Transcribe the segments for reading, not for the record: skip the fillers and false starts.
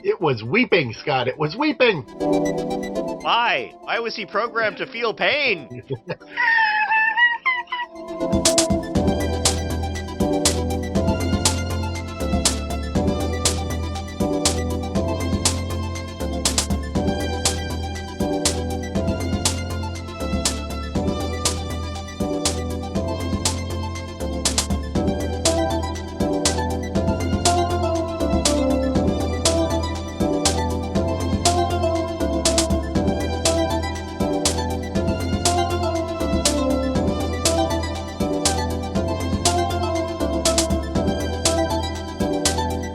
It was weeping, Scott. It was weeping. Why? Why was he programmed to feel pain?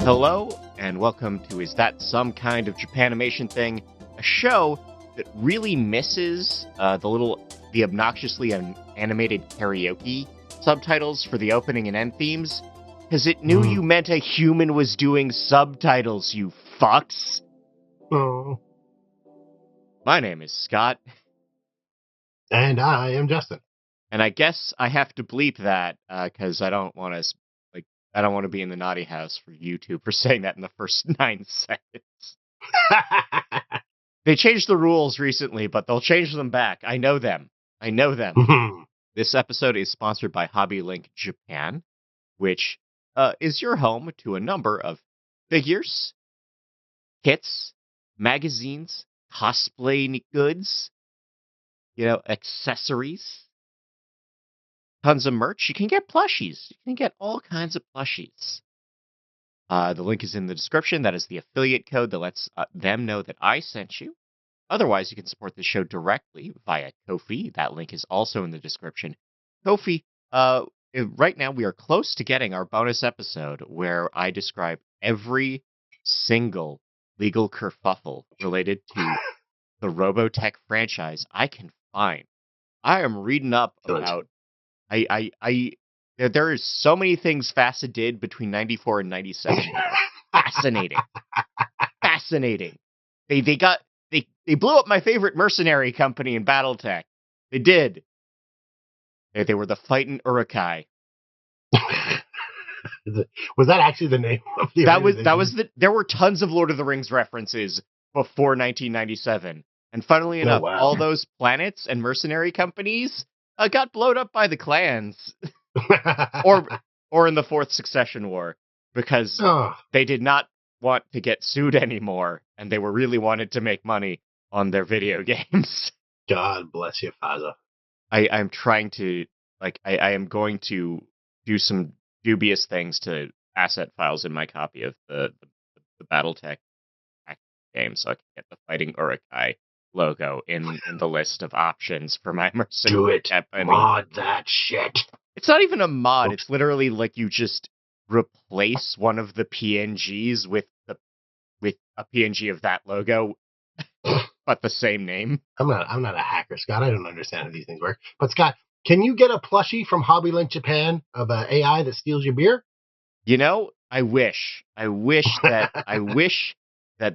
Hello, and welcome to Is That Some Kind of Japanimation Thing? A show that really misses the obnoxiously animated karaoke subtitles for the opening and end themes, because it knew you meant a human was doing subtitles, you fucks. Oh. My name is Scott. And I am Justin. And I guess I have to bleep that, because I don't want to be in the naughty house for YouTube for saying that in the first 9 seconds. They changed the rules recently, but they'll change them back. I know them. This episode is sponsored by Hobby Link Japan, which is your home to a number of figures, kits, magazines, cosplay goods, accessories, tons of merch. You can get plushies. You can get all kinds of plushies. The link is in the description. That is the affiliate code that lets them know that I sent you. Otherwise, you can support the show directly via Ko-fi. That link is also in the description. Ko-fi, right now we are close to getting our bonus episode where I describe every single legal kerfuffle related to the Robotech franchise I can find. I am reading up about... There is so many things FASA did between 94 and 97. Fascinating. They blew up my favorite mercenary company in BattleTech. They did. They were the Fightin' Urukai. Was that actually the name of the There were tons of Lord of the Rings references before 1997. And funnily enough, all those planets and mercenary companies got blown up by the clans. or in the Fourth Succession War, because they did not want to get sued anymore, and they really wanted to make money on their video games. God bless you, Faza. I'm trying to, I am going to do some dubious things to asset files in my copy of the BattleTech game, so I can get the Fighting Urukai logo in the list of options for my mercenary company. Mod that shit. It's not even a mod. It's literally like you just replace one of the PNGs with a PNG of that logo, but the same name. I'm not a hacker, Scott. I don't understand how these things work. But Scott, can you get a plushie from Hobby Link Japan of an AI that steals your beer? I wish that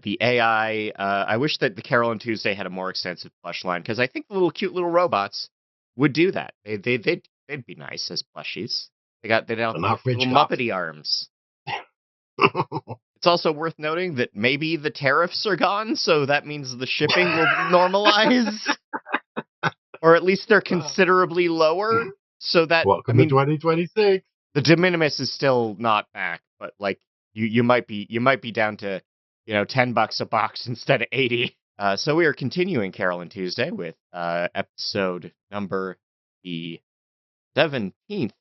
the AI. I wish that the Carole and Tuesday had a more extensive plush line, because I think the cute little robots would do that. They'd be nice as plushies. They have little Muppety arms. It's also worth noting that maybe the tariffs are gone, so that means the shipping will normalize. Or at least they're considerably lower, so that... Welcome to 2026. The de minimis is still not back, but you might be down to $10 a box instead of 80. So we are continuing Carole and Tuesday with episode number 17th,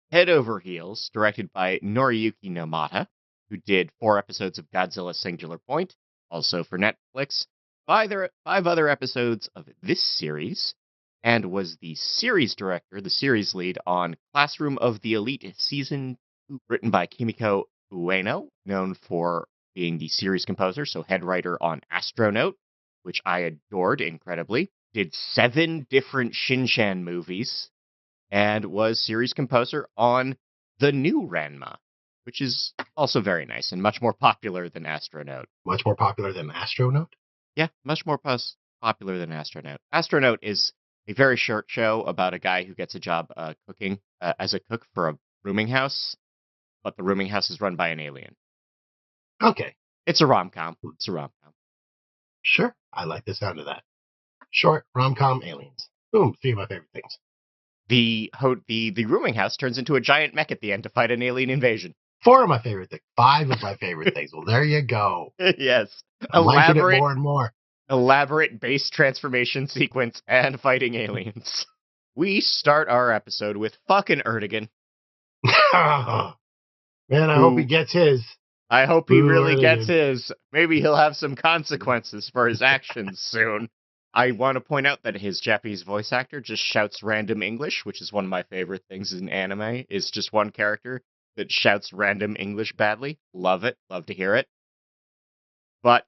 Head Over Heels, directed by Noriyuki Nomata, who did 4 episodes of Godzilla Singular Point, also for Netflix, 5 other episodes of this series, and was the series director, the series lead on Classroom of the Elite Season 2, written by Kimiko Ueno, known for being the series composer, so head writer on Astronaut, which I adored incredibly, did 7 different Shin-chan movies, and was series composer on the new Ranma, which is also very nice and much more popular than Astronaut. Much more popular than Astronaut? Yeah, much more popular than Astronaut. Astronaut is a very short show about a guy who gets a job cooking as a cook for a rooming house, but the rooming house is run by an alien. Okay. It's a rom-com. It's a rom-com. Sure. I like the sound of that. Short, rom-com, aliens. Boom. 3 of my favorite things. The rooming house turns into a giant mech at the end to fight an alien invasion. 4 of my favorite things. 5 of my favorite things. Well, there you go. Yes. I'm liking it more and more. Elaborate base transformation sequence and fighting aliens. We start our episode with fucking Erdogan. Man, I hope he gets his. I hope he really Erdogan. gets his. Maybe he'll have some consequences for his actions soon. I want to point out that his Japanese voice actor just shouts random English, which is one of my favorite things in anime, is just one character that shouts random English badly. Love it. Love to hear it. But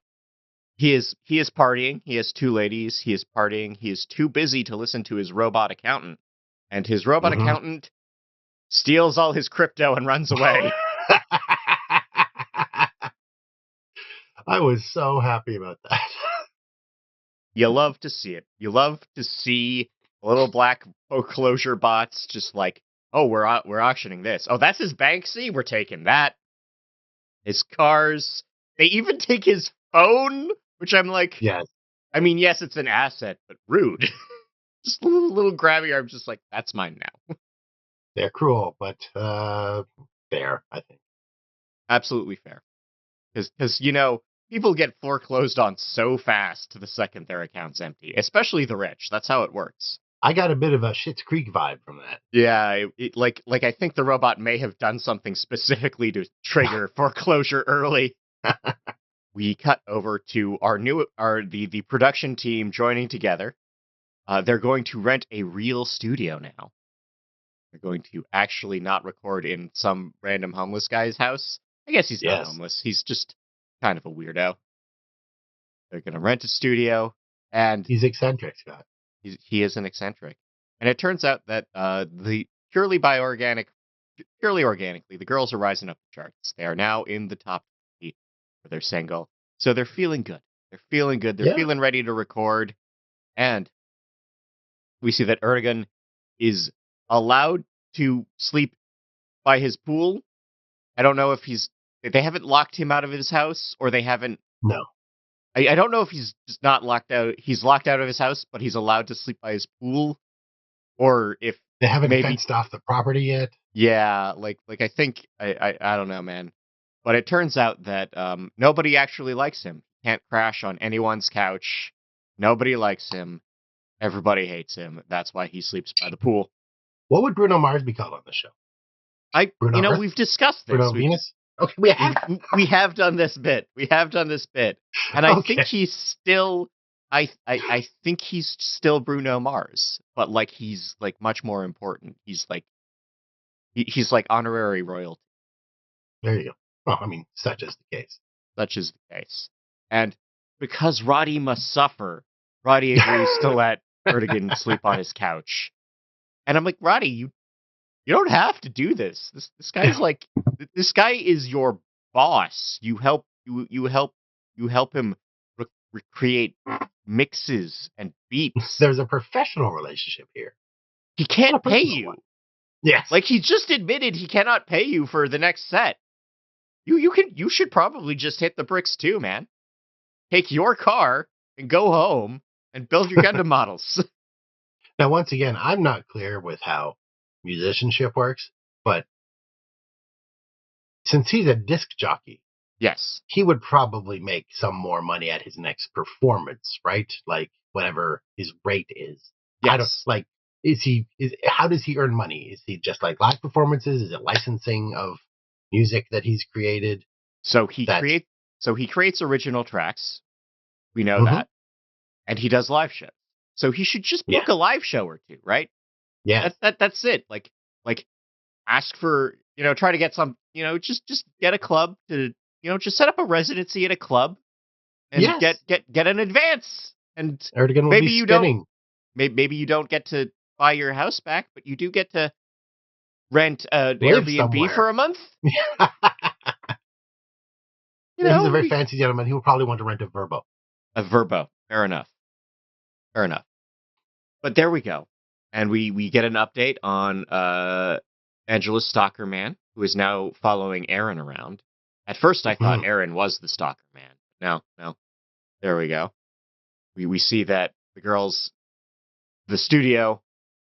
he is partying. He has 2 ladies. He is partying. He is too busy to listen to his robot accountant. And his robot accountant steals all his crypto and runs away. I was so happy about that. You love to see it. You love to see little black foreclosure bots just like, oh, we're auctioning this. Oh, that's his Banksy? We're taking that. His cars. They even take his phone, which I'm like, yes. I mean, yes, it's an asset, but rude. Just a little grabby. I'm just like, that's mine now. They're cruel, but fair, I think. Absolutely fair. Because, you know, people get foreclosed on so fast the second their account's empty, especially the rich. That's how it works. I got a bit of a Schitt's Creek vibe from that. Yeah, like I think the robot may have done something specifically to trigger foreclosure early. We cut over to the production team joining together. They're going to rent a real studio now. They're going to actually not record in some random homeless guy's house. I guess he's not homeless. He's just kind of a weirdo. They're going to rent a studio, and he's eccentric, Scott. He is an eccentric. And it turns out that purely organically, the girls are rising up the charts. They are now in the top 50 for their single. So they're feeling good. They're feeling ready to record. And we see that Erdogan is allowed to sleep by his pool. I don't know if they haven't locked him out of his house, or they haven't. No. I don't know if he's just not locked out. He's locked out of his house, but he's allowed to sleep by his pool, or if they haven't fenced off the property yet. Yeah, like I think I don't know, man. But it turns out that nobody actually likes him. Can't crash on anyone's couch. Nobody likes him. Everybody hates him. That's why he sleeps by the pool. What would Bruno Mars be called on the show? Bruno Earth? We've discussed this. Bruno Venus? Okay, we have done this bit. And I think he's still I think he's still Bruno Mars, but like he's like much more important. He's like honorary royalty. There you go. Well, I mean, such is the case. Such is the case. And because Roddy must suffer, Roddy agrees to let Erdogan sleep on his couch. And I'm like, Roddy, you don't have to do this. This guy's like, this guy is your boss. You help him recreate mixes and beats. There's a professional relationship here. He can't pay you. Yes. Like he just admitted he cannot pay you for the next set. You should probably just hit the bricks too, man. Take your car and go home and build your Gundam models. Now, once again, I'm not clear with how musicianship works, but since he's a disc jockey, yes, he would probably make some more money at his next performance, right? Like whatever his rate is. Yes. I don't how does he earn money? Is he just like live performances? Is it licensing of music that he's created? So he creates original tracks. We know that. And he does live shows. So he should just book a live show or two, right? Yeah. That's it. Like ask for, try to get some, just get a club to, just set up a residency at a club and get an advance. And Erdogan will maybe be you spinning. Maybe you don't get to buy your house back, but you do get to rent an Airbnb for a month. He's a very fancy gentleman. He will probably want to rent a Verbo. A Verbo. Fair enough. But there we go. And we get an update on Angela's stalker man, who is now following Aaron around. At first, I thought Aaron was the stalker man. No. There we go. We see that the studio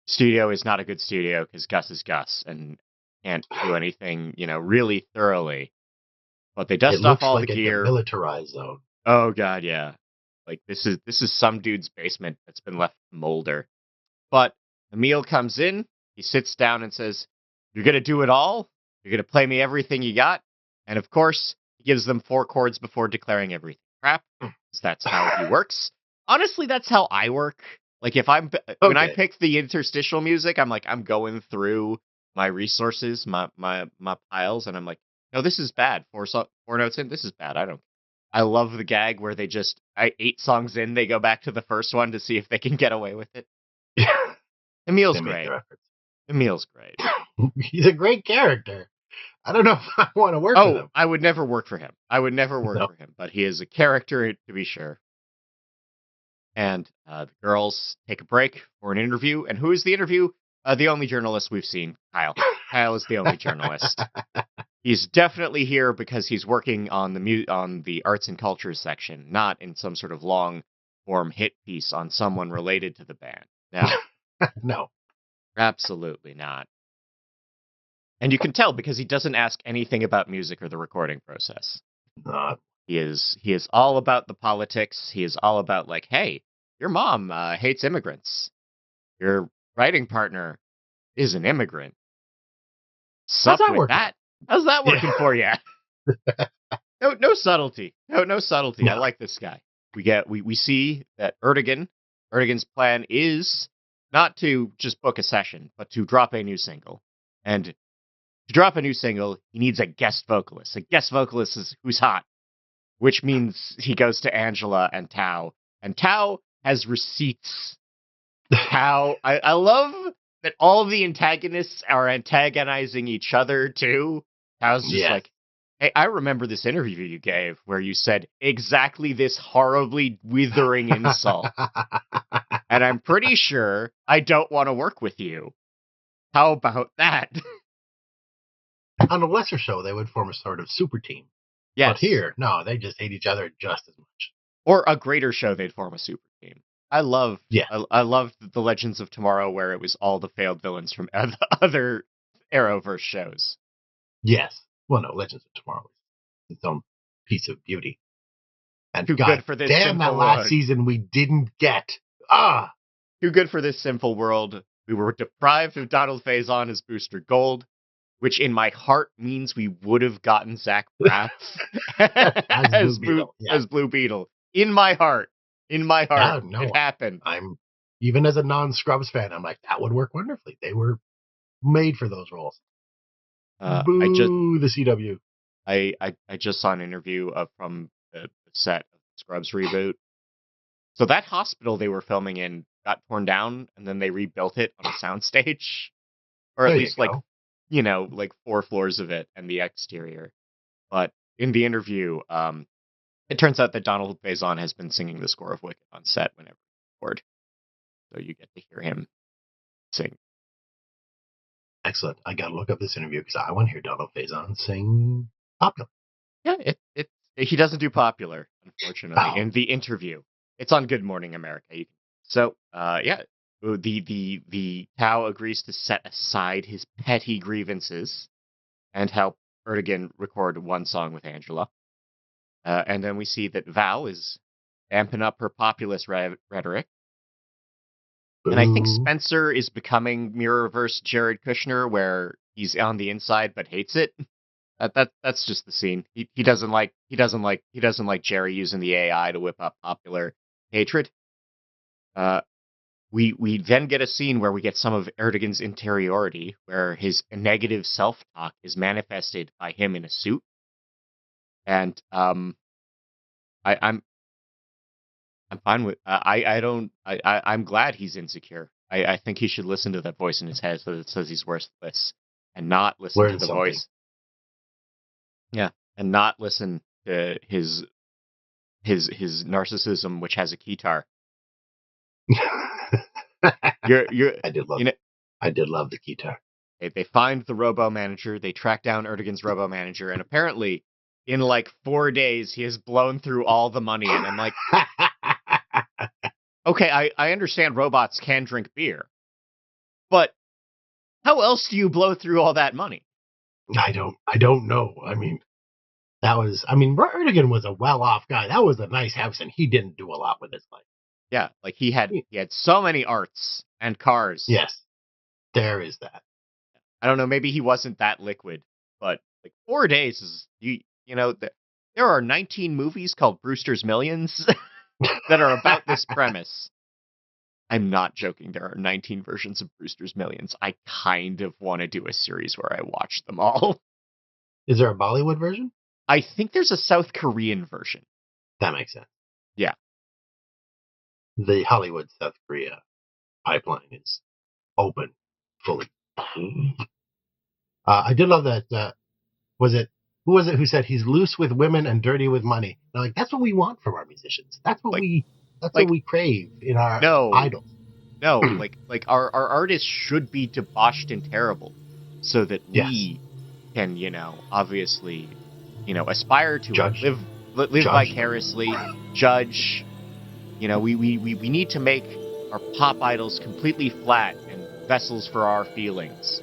is not a good studio because Gus is Gus and can't do anything, really thoroughly. But they dust It off looks all like the a gear. demilitarized zone. Oh god, yeah. Like this is some dude's basement that's been left to molder. But Emil comes in, he sits down and says, "You're gonna do it all? You're gonna play me everything you got?" And of course, he gives them 4 chords before declaring everything crap. 'Cause that's how he works. Honestly, that's how I work. Like if when I pick the interstitial music, I'm like I'm going through my resources, my piles, and I'm like, no, this is bad. 4 notes in, this is bad. I love the gag where 8 songs in, they go back to the first one to see if they can get away with it. Emil's great. Emil's great. He's a great character. I don't know if I want to work with him. I would never work for him. For him, but he is a character to be sure. And the girls take a break for an interview. And who is the interview? The only journalist we've seen, Kyle. Kyle is the only journalist. He's definitely here because he's working on the arts and culture section, not in some sort of long form hit piece on someone related to the band. No. No. Absolutely not. And you can tell because he doesn't ask anything about music or the recording process. He is all about the politics. He is all about like, hey, your mom hates immigrants. Your writing partner is an immigrant. How's that working? How's that working for you? No subtlety. No subtlety. No. I like this guy. We see that Erdogan's plan is not to just book a session, but to drop a new single. And to drop a new single, he needs a guest vocalist. A guest vocalist is who's hot, which means he goes to Angela and Tao. And Tao has receipts. Tao, I love that all of the antagonists are antagonizing each other, too. Tao's just like, hey, I remember this interview you gave where you said exactly this horribly withering insult. And I'm pretty sure I don't want to work with you. How about that? On a lesser show, they would form a sort of super team. Yes. But here, no, they just hate each other just as much. Or a greater show, they'd form a super team. I love the Legends of Tomorrow where it was all the failed villains from other Arrowverse shows. Yes. Well, no, Legends of Tomorrow is its own piece of beauty. And too good for this damn, that last season we didn't get. Too good for this simple world. We were deprived of Donald Faison as Booster Gold, which in my heart means we would have gotten Zach Braff as Blue Beetle. In my heart. It happened. I'm even as a non-Scrubs fan, I'm like, that would work wonderfully. They were made for those roles. Boo, the CW. I just saw an interview from the set of Scrubs reboot. So that hospital they were filming in got torn down, and then they rebuilt it on a soundstage, or at least like 4 floors of it and the exterior. But in the interview, it turns out that Donald Faison has been singing the score of Wicked on set whenever he record. So you get to hear him sing. Excellent. I got to look up this interview because I want to hear Donald Faison sing Popular. Yeah, he doesn't do Popular, unfortunately, in the interview. It's on Good Morning America. The Tao agrees to set aside his petty grievances and help Erdogan record one song with Angela. And then we see that Val is amping up her populist rhetoric. Boo. And I think Spencer is becoming Mirrorverse Jared Kushner, where he's on the inside but hates it. That's just the scene. He doesn't like Jerry using the AI to whip up popular hatred. We then get a scene where we get some of Erdogan's interiority, where his negative self-talk is manifested by him in a suit. And I'm fine with. I'm glad he's insecure. I think he should listen to that voice in his head that says he's worthless, and not listen to the voice. Yeah, and not listen to his narcissism, which has a keytar. You're I did love you know I did love the guitar. they find the robo manager, they track down Erdogan's robo manager, and apparently in like 4 days he has blown through all the money, and I'm like, okay, I understand robots can drink beer, but how else do you blow through all that money? I don't know. I mean, Erdogan was a well-off guy. That was a nice house, and he didn't do a lot with his life. Yeah, like he had so many arts and cars. Yes, there is that. I don't know, maybe he wasn't that liquid, but like 4 days is there are 19 movies called Brewster's Millions that are about this premise. I'm not joking. There are 19 versions of Brewster's Millions. I kind of want to do a series where I watch them all. Is there a Bollywood version? I think there's a South Korean version. That makes sense. Yeah. The Hollywood South Korea pipeline is open fully. I did love that. Who was it who said he's loose with women and dirty with money? Now, like, that's what we want from our musicians. That's what we crave in our idols. No, like our artists should be debauched and terrible, so that we can, obviously, aspire to live vicariously, judge. We need to make our pop idols completely flat and vessels for our feelings.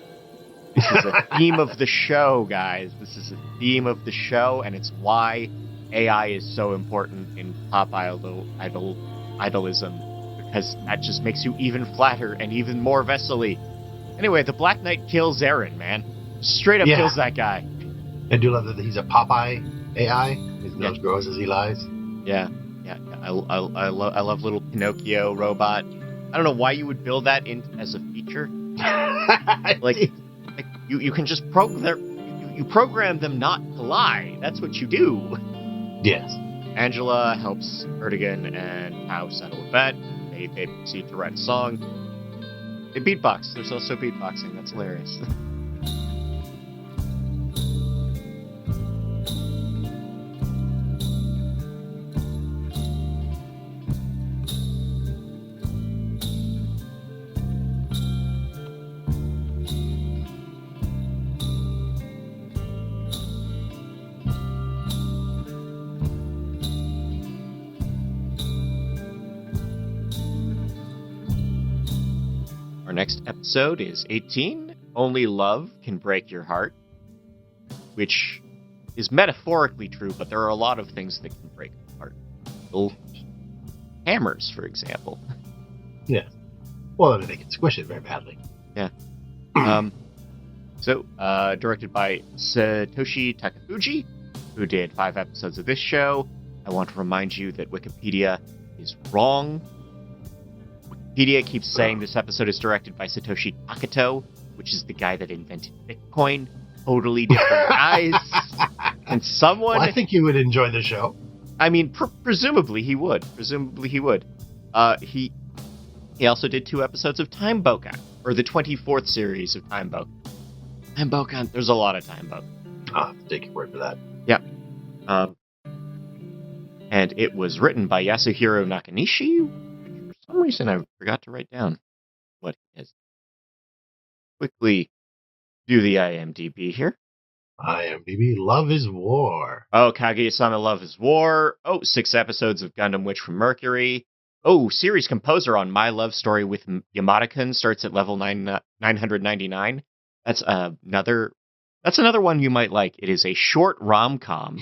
This is a theme of the show, guys. This is a theme of the show, and it's why AI is so important in pop idolism, because that just makes you even flatter and even more vessel-y. Anyway, the Black Knight kills Aaron, man. Straight up kills that guy. I do love that he's a Popeye AI. His nose grows as he lies. Yeah. I love little Pinocchio robot. I don't know why you would build that in as a feature. You can just program them not to lie. That's what you do. Yes. Angela helps Erdogan and Pau settle a bet. They proceed to write a song. They beatbox. There's also beatboxing. That's hilarious. Our next episode is 18, Only Love Can Break Your Heart, which is metaphorically true, but there are a lot of things that can break your heart. Little hammers, for example. Yeah. Well, they can squish it very badly. Yeah. Directed by Satoshi Takafuji, who did 5 episodes of this show. I want to remind you that Wikipedia is wrong. Wikipedia keeps saying this episode is directed by Satoshi Nakamoto, which is the guy that invented Bitcoin. Totally different guys. And someone... Well, I think you would enjoy the show. I mean, presumably he would. He also did 2 episodes of Time Bokan, or the 24th series of Time Bokan. Time Bokan, there's a lot of Time Bokan. Take your word for that. Yeah. And it was written by Yasuhiro Nakanishi, which for some reason I forgot to write down what it is. Quickly do the IMDb here. IMDb, Love is War. Oh, Kaguya-sama Love is War. Oh, 6 episodes of Gundam Witch from Mercury. Oh, series composer on My Love Story with Yamada-kun starts at level 999. That's another one you might like. It is a short rom-com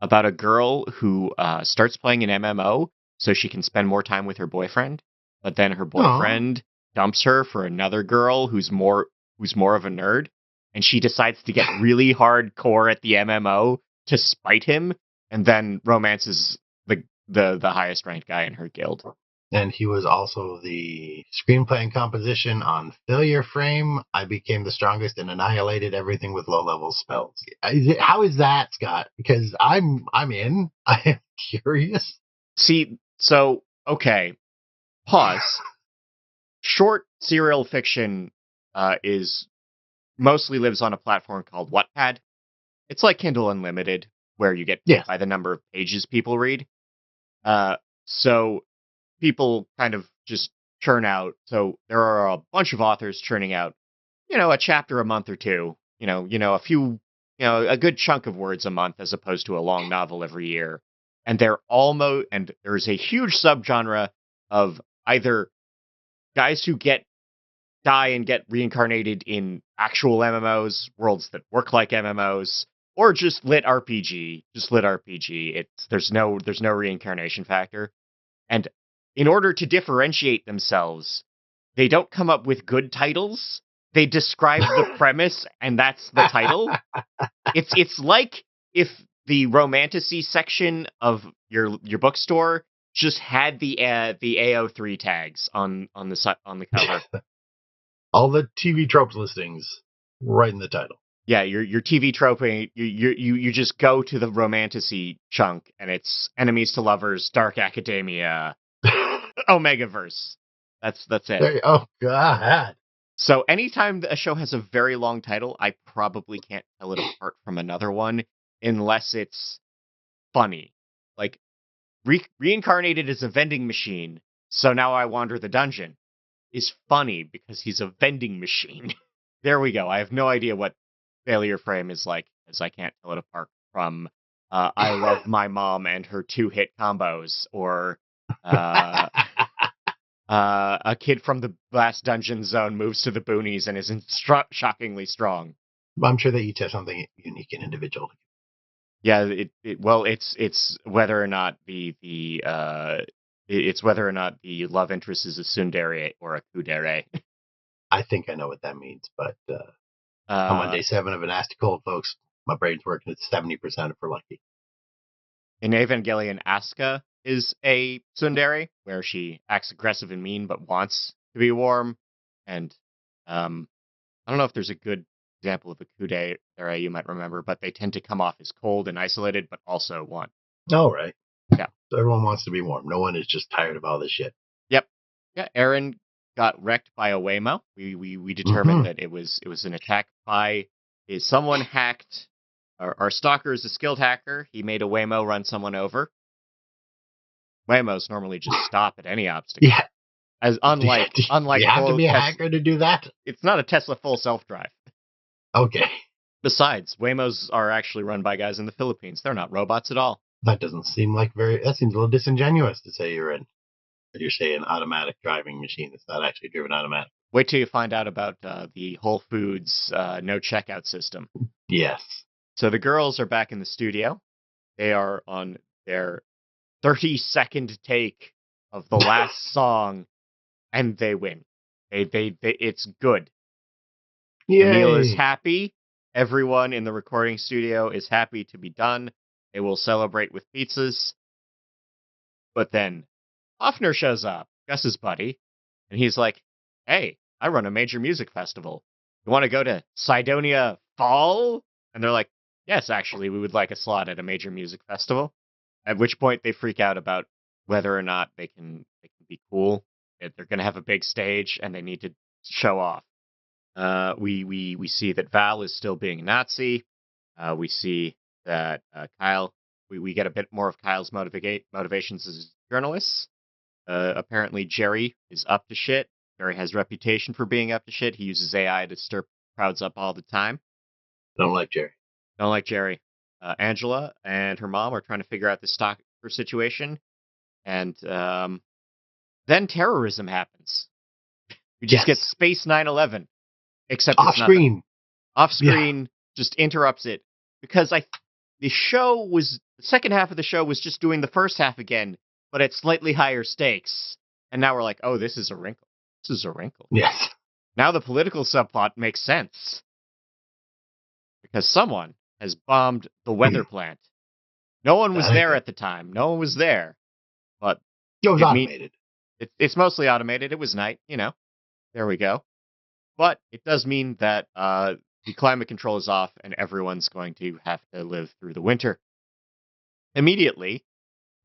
about a girl who starts playing an MMO so she can spend more time with her boyfriend, but then her boyfriend dumps her for another girl who's more of a nerd, and she decides to get really hardcore at the MMO to spite him, and then romances the highest ranked guy in her guild. And he was also the screenplay and composition on Failure Frame. I Became the Strongest and Annihilated Everything with Low-Level Spells. How is that, Scott? Because I'm in. I am curious. See, so, okay. Pause. Short serial fiction mostly lives on a platform called Wattpad. It's like Kindle Unlimited, where you get paid by the number of pages people read. So people kind of just churn out. So there are a bunch of authors churning out, a chapter a month or two. A few, a good chunk of words a month as opposed to a long novel every year. And and there's a huge subgenre of either guys who die and get reincarnated in actual MMOs, worlds that work like MMOs, or just lit RPG. There's no reincarnation factor. And in order to differentiate themselves, they don't come up with good titles. They describe the premise, and that's the title. It's like if the romantasy section of your bookstore just had the AO3 tags on the cover. All the TV tropes listings right in the title. Yeah, your TV troping. You just go to the romantasy chunk, and it's enemies to lovers, dark academia, Omegaverse. That's it. Oh God. So anytime a show has a very long title, I probably can't tell it apart from another one unless it's funny. Like reincarnated as a vending machine, so now I wander the dungeon is funny because he's a vending machine. There we go. I have no idea what Failure Frame is like, as I can't tell it apart from I Love My Mom and her 2-hit combos, or a kid from the last dungeon zone moves to the boonies and is shockingly strong. I'm sure that each have something unique and individual. Yeah, it's whether or not it's whether or not the love interest is a tsundere or a kudere. I think I know what that means, but I'm on day 7 of a nasty cold, folks. My brain's working at 70% if we're lucky. In Evangelion, Asuka is a tsundere, where she acts aggressive and mean but wants to be warm. And I don't know if there's a good example of a kudere you might remember, but they tend to come off as cold and isolated, but also want. Oh, right. Yeah. So everyone wants to be warm. No one is just tired of all this shit. Yep. Yeah, Eren got wrecked by a Waymo. We determined that it was an attack by someone hacked. Our stalker is a skilled hacker. He made a Waymo run someone over. Waymos normally just stop at any obstacle. Yeah. As unlike you have to be a hacker to do that. It's not a Tesla full self-drive. Okay. Besides, Waymos are actually run by guys in the Philippines. They're not robots at all. That doesn't seem like that seems a little disingenuous to say you're an automatic driving machine that's not actually driven automatic. Wait till you find out about the Whole Foods no checkout system. Yes. So the girls are back in the studio. They are on their 30-second take of the last song, and they win. It's good. Neil is happy. Everyone in the recording studio is happy to be done. They will celebrate with pizzas. But then Hoffner shows up, Gus's buddy, and he's like, "Hey, I run a major music festival. You want to go to Sidonia Fall?" And they're like, "Yes, actually, we would like a slot at a major music festival." At which point they freak out about whether or not they can be cool. They're going to have a big stage and they need to show off. We see that Val is still being a Nazi. We see that Kyle. We get a bit more of Kyle's motivations as journalists. Apparently, Jerry is up to shit. Jerry has a reputation for being up to shit. He uses AI to stir crowds up all the time. Don't like Jerry. Angela and her mom are trying to figure out the stalker situation. And then terrorism happens. We just get Space 9/11. Except off screen. Off screen just interrupts it. Because the second half of the show was just doing the first half again, but at slightly higher stakes. And now we're like, oh, this is a wrinkle. Yes. Now the political subplot makes sense. Because someone has bombed the weather plant. No one was there at the time. No one was there. But it was automated. It's mostly automated. It was night, There we go. But it does mean that the climate control is off and everyone's going to have to live through the winter. Immediately,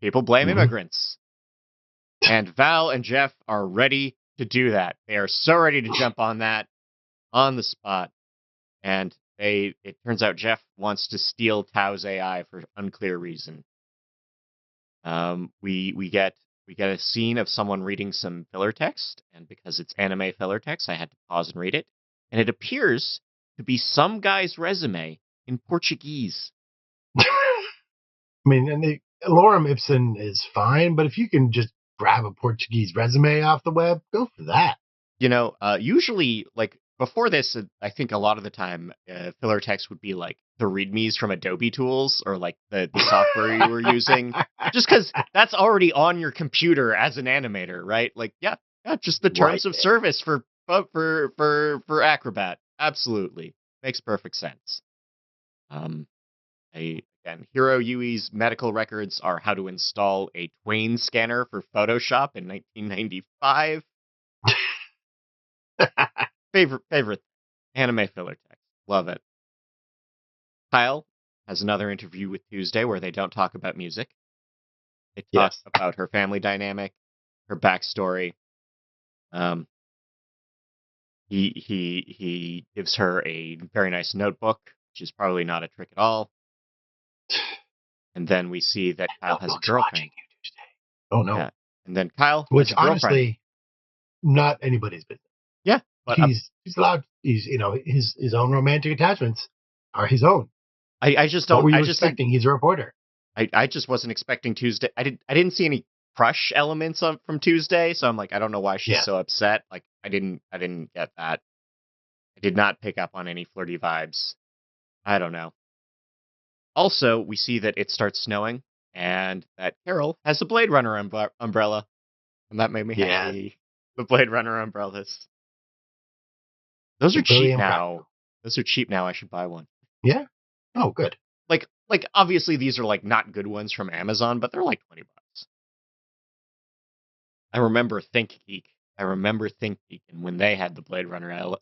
people blame immigrants. And Val and Jeff are ready to do that. They are so ready to jump on that on the spot. And it turns out Jeff wants to steal Tao's AI for unclear reason. We get we get a scene of someone reading some filler text, and because it's anime filler text, I had to pause and read it. And it appears to be some guy's resume in Portuguese. I mean, and the lorem ipsum is fine, but if you can just grab a Portuguese resume off the web, go for that. Usually, like, before this, I think a lot of the time, filler text would be like the readmes from Adobe Tools or like the software you were using, just because that's already on your computer as an animator, right? Like, yeah, just the terms of service for Acrobat. Absolutely. Makes perfect sense. Again, Hiro Yui's medical records are how to install a Twain scanner for Photoshop in 1995. Favorite anime filler text. Love it. Kyle has another interview with Tuesday where they don't talk about music. They talk about her family dynamic, her backstory. He gives her a very nice notebook, which is probably not a trick at all. And then we see that Kyle has a girlfriend. Oh no! Yeah. And then Kyle, which honestly, not anybody's business. Yeah, but he's allowed. He's his own romantic attachments are his own. I just don't. What were you expecting? He's a reporter. I just wasn't expecting Tuesday. I didn't see any crush elements from Tuesday, so I'm like, I don't know why she's so upset. Like, I didn't get that. I did not pick up on any flirty vibes. I don't know. Also, we see that it starts snowing, and that Carole has a Blade Runner umbrella, and that made me happy. The Blade Runner umbrellas. Those are cheap now. Those are cheap now. I should buy one. Yeah. Oh, good. Like obviously these are like not good ones from Amazon, but they're like $20. I remember ThinkGeek. And when they had the Blade Runner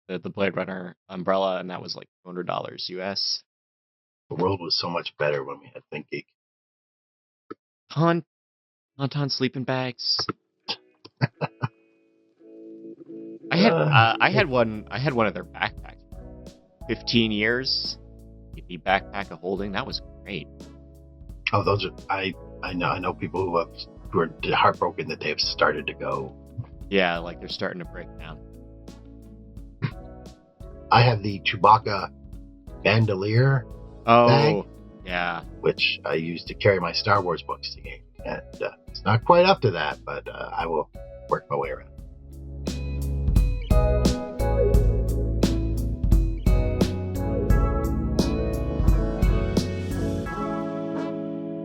the Blade Runner umbrella, and that was like $200 US. The world was so much better when we had ThinkGeek. Tauntaun sleeping bags. I had one of their backpacks. 15 years. The backpack of holding, that was great. Oh, those are I know people who are heartbroken that they've started to go. Yeah, like they're starting to break down. I have the Chewbacca bandolier bag, yeah, which I use to carry my Star Wars books to game, and it's not quite up to that, but I will work my way around.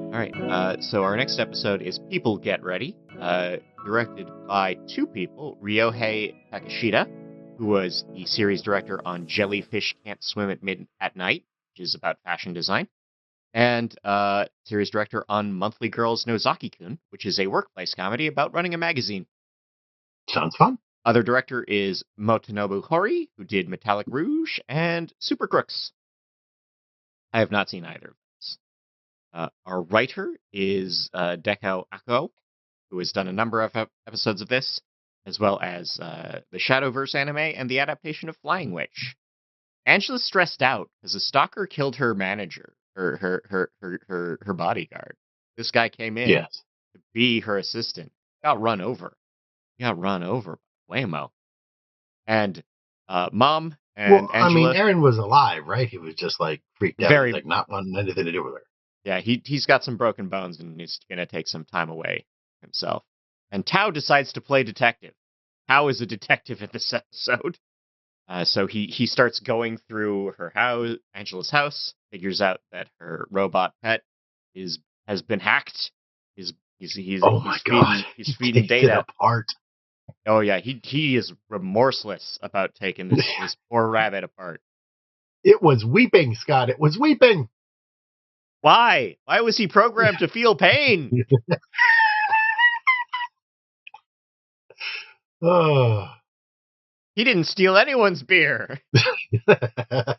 All right, so our next episode is People Get Ready, directed by two people, Ryohei Takeshita, who was the series director on Jellyfish Can't Swim at Night, which is about fashion design, and series director on Monthly Girls Nozaki-kun, which is a workplace comedy about running a magazine. Sounds fun. Other director is Motonobu Hori, who did Metallic Rouge and Super Crooks. I have not seen either of those. Our writer is Deko Ako, who has done a number of episodes of this, as well as the Shadowverse anime and the adaptation of Flying Witch. Angela's stressed out because a stalker killed her manager, her bodyguard. This guy came in to be her assistant. Got run over by Waymo. And Mom and Angela... I mean, Aaron was alive, right? He was just like freaked out. He was, like not wanting anything to do with her. Yeah, he's got some broken bones and he's going to take some time away himself. And Tao decides to play detective. Tao is a detective in this episode. So he starts going through her house, Angela's house, figures out that her robot pet has been hacked. He's feeding data apart. Oh yeah, he is remorseless about taking this poor rabbit apart. It was weeping, Scott. It was weeping. Why? Why was he programmed to feel pain? Oh. He didn't steal anyone's beer. I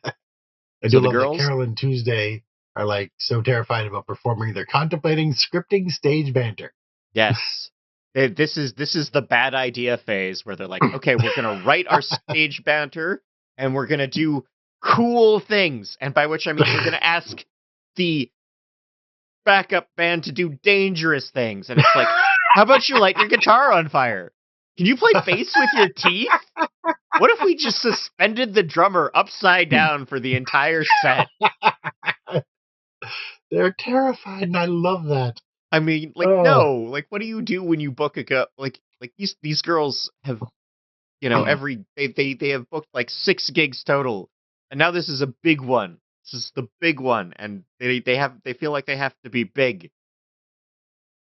do love that Carole and Tuesday are like so terrified about performing. They're contemplating scripting stage banter. Yes. This is the bad idea phase where they're like, okay, we're going to write our stage banter and we're going to do cool things. And by which I mean we're going to ask the backup band to do dangerous things. And it's like, how about you light your guitar on fire? Can you play bass with your teeth? What if we just suspended the drummer upside down for the entire set? They're terrified, and I love that. I mean, like, no. Like, what do you do when you book like these girls have, they have booked like 6 gigs total, and now this is a big one. This is the big one, and they feel like they have to be big,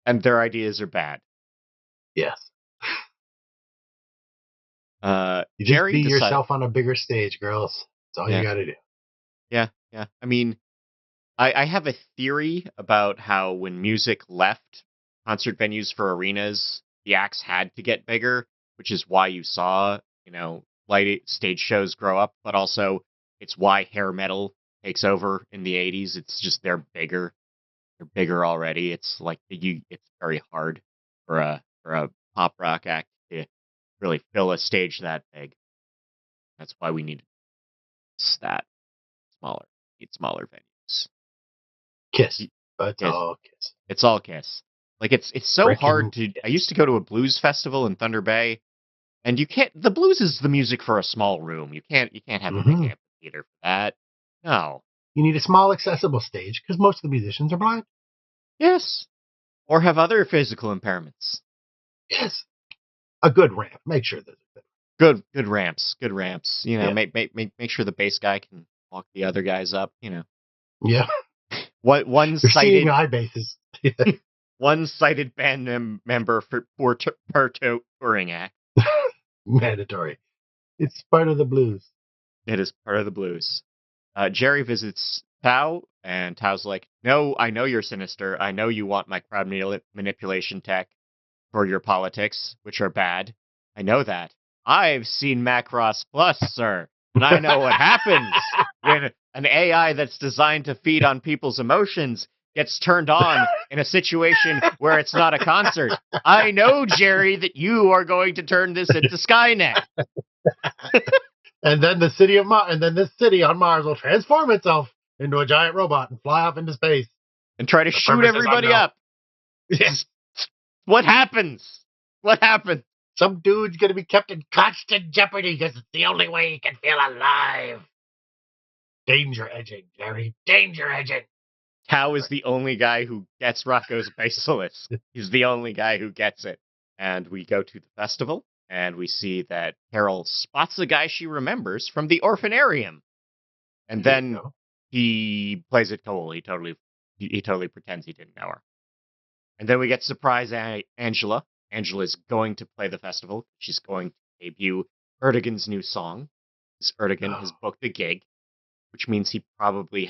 and their ideas are bad. Yes. You just Jerry be yourself on a bigger stage, girls. That's all you got to do. Yeah. I mean, I have a theory about how when music left concert venues for arenas, the acts had to get bigger, which is why you saw, light stage shows grow up, but also it's why hair metal takes over in the 80s. It's just they're bigger. They're bigger already. It's like it's very hard for a pop rock act to really fill a stage that big. That's why we need that smaller. Need smaller venues. Kiss. But it's Kiss. all Kiss. It's all Kiss. Like it's so hard to. I used to go to a blues festival in Thunder Bay, and you can't. The blues is the music for a small room. You can't have a big amphitheater for that. No. You need a small, accessible stage because most of the musicians are blind. Yes. Or have other physical impairments. Yes. A good ramp. Make sure there's a good ramps. Good ramps. Make sure the bass guy can walk the other guys up. Yeah. One-sided high bases. One-sided band member per touring act. Mandatory. It's part of the blues. It is part of the blues. Jerry visits Tao, and Tao's like, "No, I know you're sinister. I know you want my crowd manipulation tech for your politics, which are bad. I know that. I've seen Macross Plus, sir, and I know what happens when an AI that's designed to feed on people's emotions gets turned on in a situation where it's not a concert. I know, Jerry, that you are going to turn this into Skynet." And then the city of this city on Mars will transform itself into a giant robot and fly off into space and try to shoot everybody up. Yes. What happens? What happens? Some dude's going to be kept in constant jeopardy because it's the only way he can feel alive. Danger edging, Jerry. Danger edging. Tao is the only guy who gets Rocco's Basilisk. He's the only guy who gets it. And we go to the festival, and we see that Carole spots a guy she remembers from the orphanarium. And then he plays it cool. He totally pretends he didn't know her. And then we get surprise Angela. Angela's going to play the festival. She's going to debut Erdogan's new song. This Erdogan has booked a gig, which means he's probably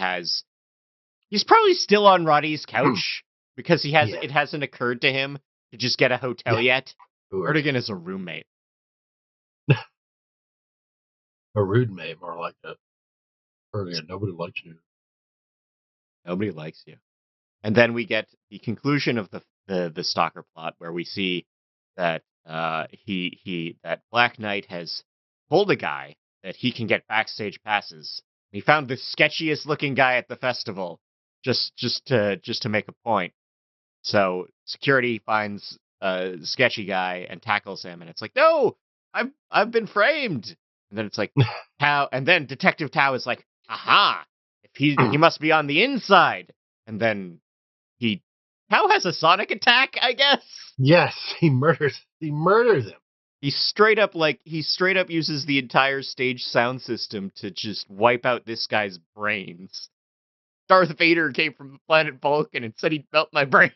still on Roddy's couch because it hasn't occurred to him to just get a hotel yet. Erdogan is a roommate. A rude mate, more like that. Erdogan, nobody likes you. Nobody likes you. And then we get the conclusion of the stalker plot, where we see that that Black Knight has told a guy that he can get backstage passes. He found the sketchiest looking guy at the festival just to make a point. So security finds a sketchy guy and tackles him, and it's like, "No, I've been framed." And then it's like Tao, and then Detective Tao is like, "Aha! If he must be on the inside." And then Tao has a sonic attack, I guess. Yes, he murders him. He straight up uses the entire stage sound system to just wipe out this guy's brains. Darth Vader came from the planet Vulcan and said he'd melt my brain.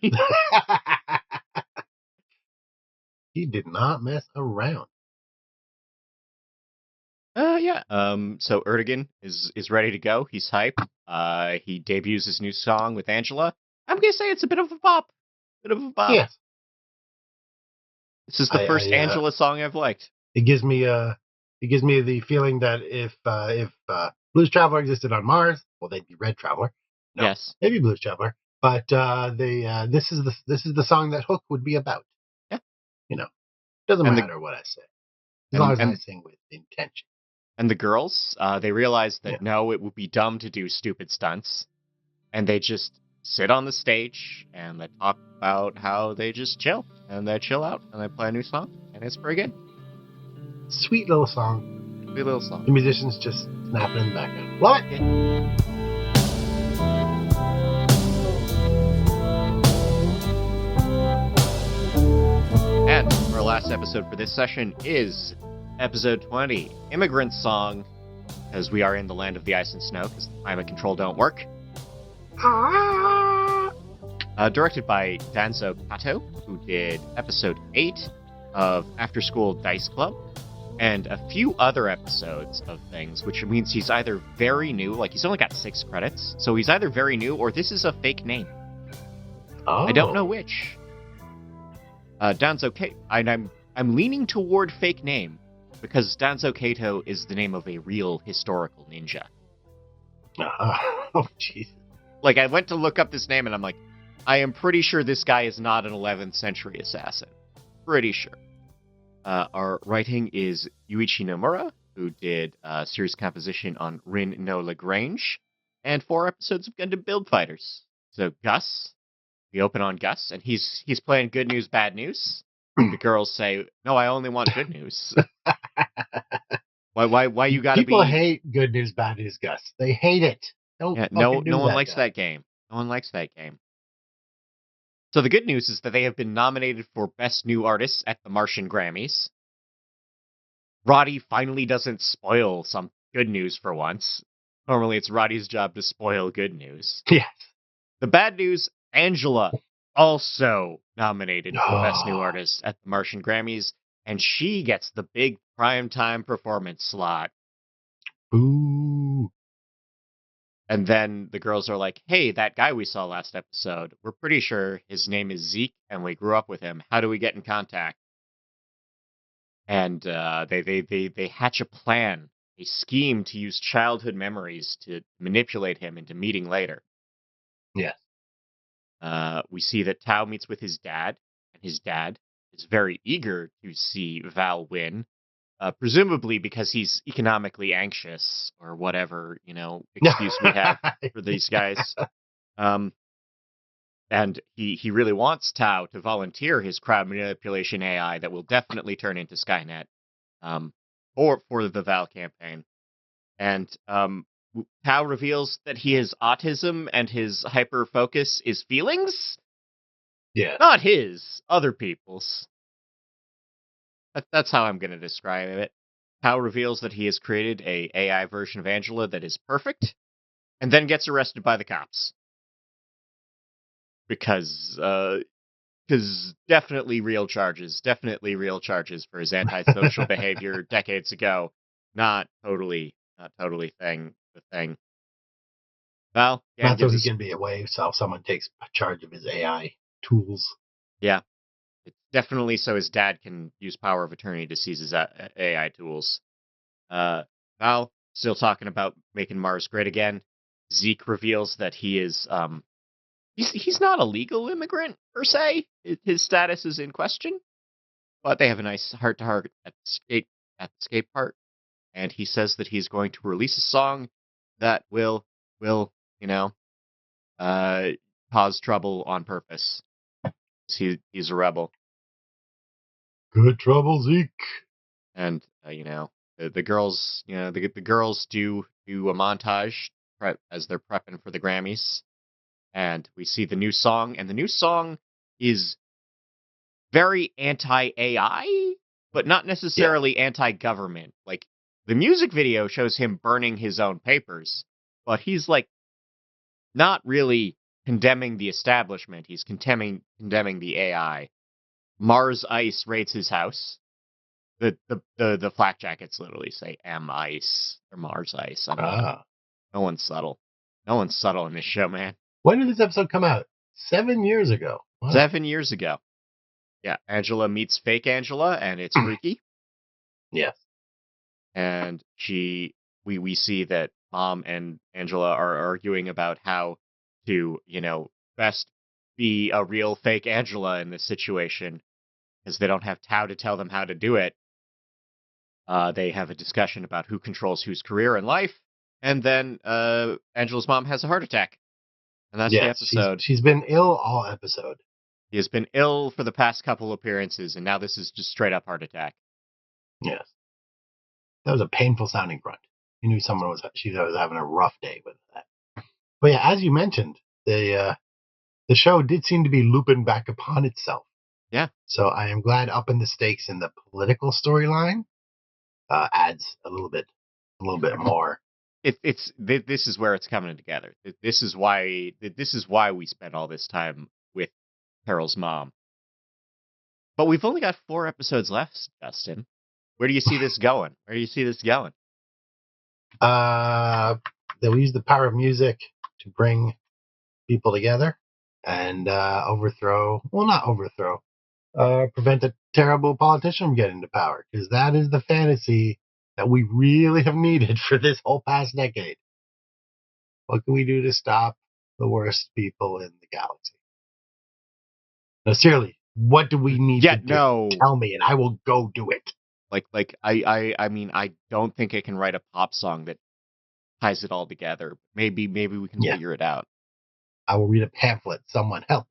He did not mess around. Yeah. So Erdogan is ready to go. He's hyped. He debuts his new song with Angela. I'm gonna say it's a bit of a bop. Yes. This is the first Angela song I've liked. It gives me the feeling that if Blues Traveler existed on Mars, well, they'd be Red Traveler. No, yes, maybe Blues Traveler. But this is the song that Hook would be about. Yeah. Doesn't matter what I say, as long as I sing with intention. And the girls, they realize that no, it would be dumb to do stupid stunts, and they just sit on the stage and they talk about how they just chill and they chill out and they play a new song, and it's pretty good. Sweet little song. Sweet little song. The musicians just snapping in the background. Love it. And our last episode for this session is episode 20, Immigrant Song, as we are in the land of the ice and snow because the climate control don't work. Directed by Danzo Kato, who did episode 8 of After School Dice Club, and a few other episodes of things, which means he's either very new, like he's only got 6 credits, so he's either very new or this is a fake name. Oh. I don't know which. Danzo Kato, I'm leaning toward fake name, because Danzo Kato is the name of a real historical ninja. Oh, jeez. Like, I went to look up this name, and I'm like, I am pretty sure this guy is not an 11th century assassin. Pretty sure. Our writing is Yuichi Nomura, who did series composition on Rin no Lagrange, and 4 episodes of Gundam Build Fighters. So Gus, we open on Gus, and he's playing good news, bad news. The girls say, "No, I only want good news." Why you gotta People be? hate good news, bad news, Gus. They hate it. Don't No one that, likes guy. that game. No one likes that game. So the good news is that they have been nominated for Best New Artists at the Martian Grammys. Roddy finally doesn't spoil some good news for once. Normally it's Roddy's job to spoil good news. Yes. The bad news, Angela, also nominated for Best New Artist at the Martian Grammys, and she gets the big primetime performance slot. Ooh. And then the girls are like, "Hey, that guy we saw last episode, we're pretty sure his name is Zeke, and we grew up with him. How do we get in contact?" And they hatch a plan, a scheme to use childhood memories to manipulate him into meeting later. Yes. We see that Tao meets with his dad, and his dad is very eager to see Val win, presumably because he's economically anxious or whatever, excuse we have for these guys. And he really wants Tao to volunteer his crowd manipulation AI that will definitely turn into Skynet for the Val campaign. And Tao reveals that he has autism and his hyper focus is feelings. Yeah. Not his, other people's. That's how I'm going to describe it. Tao reveals that he has created a AI version of Angela that is perfect, and then gets arrested by the cops. Because definitely real charges for his antisocial behavior decades ago. Not totally the thing. Well, yeah, Not so he can be away, so someone takes charge of his AI tools. Yeah. It's definitely so his dad can use power of attorney to seize his AI tools. Val, still talking about making Mars great again. Zeke reveals that he is he's not a legal immigrant per se. His status is in question, but they have a nice heart-to-heart at the skate park, and he says that he's going to release a song that will cause trouble on purpose. He's a rebel. Good trouble, Zeke. And the girls, the girls do a montage as they're prepping for the Grammys. And we see the new song, and the new song is very anti-AI, but not necessarily anti-government. Like, the music video shows him burning his own papers, but he's, like, not really condemning the establishment. He's condemning the AI. Mars Ice raids his house. The flak jackets literally say M Ice or Mars Ice. I don't know. No one's subtle. No one's subtle in this show, man. When did this episode come out? 7 years ago. What? 7 years ago. Yeah, Angela meets fake Angela, and it's freaky. Yes. And we see that Mom and Angela are arguing about how to, best be a real fake Angela in this situation, because they don't have Tao to tell them how to do it. They have a discussion about who controls whose career and life, and then Angela's mom has a heart attack. And that's the Yes, episode. she's been ill all episode. He has been ill for the past couple appearances, and now this is just straight up heart attack. Yes. That was a painful sounding grunt. You knew she was having a rough day with that. But yeah, as you mentioned, the show did seem to be looping back upon itself. Yeah. So I am glad upping the stakes in the political storyline adds a little bit more. This is where it's coming together. This is why we spent all this time with Carole's mom. But we've only got 4 episodes left, Dustin. Where do you see this going? They'll use the power of music to bring people together and prevent a terrible politician from getting to power, because that is the fantasy that we really have needed for this whole past decade. What can we do to stop the worst people in the galaxy? No, seriously, what do we need to do? No. Tell me, and I will go do it. I mean, I don't think I can write a pop song that ties it all together. Maybe we can figure it out. I will read a pamphlet. Someone help.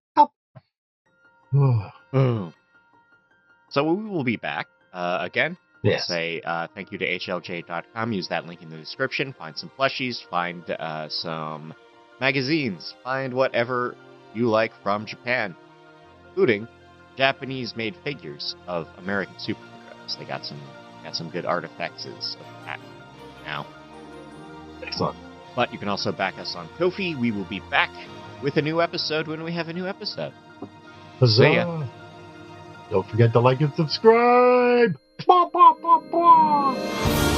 So we will be back again. Yes. Say thank you to HLJ.com. Use that link in the description. Find some plushies. Find some magazines. Find whatever you like from Japan, including Japanese-made figures of American superheroes. They got some good artifacts of that now. Excellent. But you can also back us on Ko-fi. We will be back with a new episode when we have a new episode. Huzzah. See ya. Don't forget to like and subscribe. Blah, blah, blah, blah.